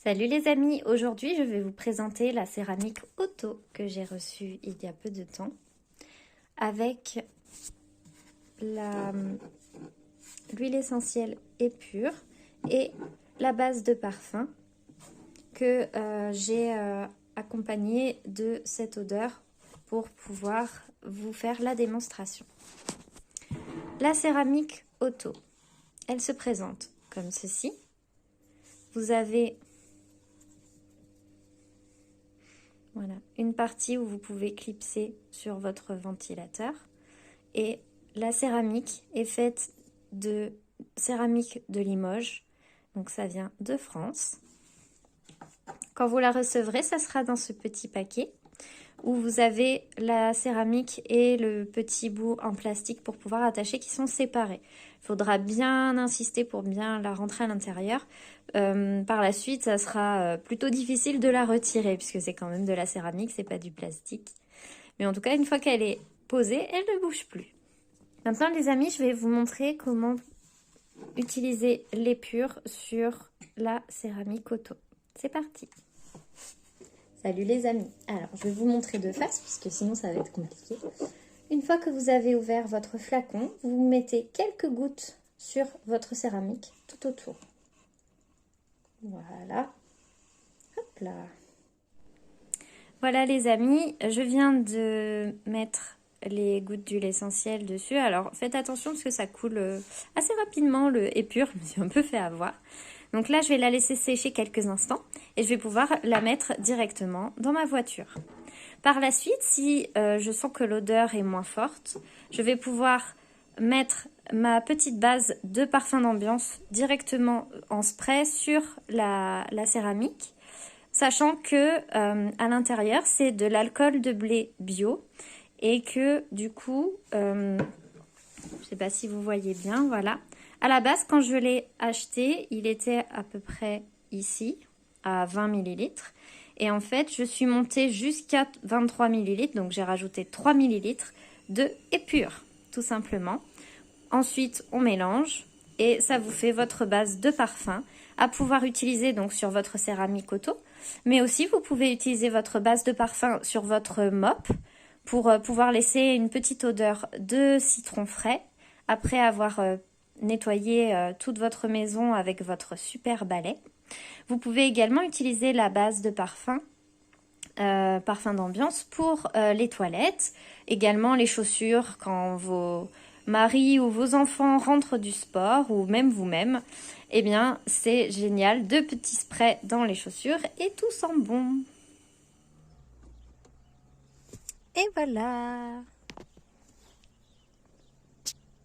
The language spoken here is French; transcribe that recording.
Salut les amis, aujourd'hui je vais vous présenter la céramique Otto que j'ai reçue il y a peu de temps avec l'huile essentielle épure et la base de parfum que j'ai accompagnée de cette odeur pour pouvoir vous faire la démonstration. La céramique Otto, elle se présente comme ceci. Vous avez voilà, une partie où vous pouvez clipser sur votre ventilateur. Et la céramique est faite de céramique de Limoges. Donc ça vient de France. Quand vous la recevrez, ça sera dans ce petit paquet où vous avez la céramique et le petit bout en plastique pour pouvoir attacher qui sont séparés. Il faudra bien insister pour bien la rentrer à l'intérieur. Par la suite, ça sera plutôt difficile de la retirer puisque c'est quand même de la céramique, c'est pas du plastique. Mais en tout cas, une fois qu'elle est posée, elle ne bouge plus. Maintenant, les amis, je vais vous montrer comment utiliser l'épure sur la céramique Otto. C'est parti! Salut les amis! Alors, je vais vous montrer de face, puisque sinon ça va être compliqué. Une fois que vous avez ouvert votre flacon, vous mettez quelques gouttes sur votre céramique tout autour. Voilà. Hop là! Voilà les amis, je viens de mettre les gouttes d'huile essentielle dessus. Alors faites attention parce que ça coule assez rapidement, le épure, je me suis un peu fait avoir. Donc là, je vais la laisser sécher quelques instants et je vais pouvoir la mettre directement dans ma voiture. Par la suite, si je sens que l'odeur est moins forte, je vais pouvoir mettre ma petite base de parfum d'ambiance directement en spray sur la céramique. Sachant que à l'intérieur, c'est de l'alcool de blé bio et que du coup, je ne sais pas si vous voyez bien, voilà. À la base, quand je l'ai acheté, il était à peu près ici, à 20 ml. Et en fait, je suis montée jusqu'à 23 ml, donc j'ai rajouté 3 ml de épure, tout simplement. Ensuite, on mélange et ça vous fait votre base de parfum à pouvoir utiliser donc sur votre céramique Otto. Mais aussi, vous pouvez utiliser votre base de parfum sur votre mop pour pouvoir laisser une petite odeur de citron frais après avoir nettoyé toute votre maison avec votre super balai. Vous pouvez également utiliser la base de parfum, parfum d'ambiance pour les toilettes, également les chaussures quand vos maris ou vos enfants rentrent du sport ou même vous-même. Eh bien, c'est génial, 2 petits sprays dans les chaussures et tout sent bon. Et voilà!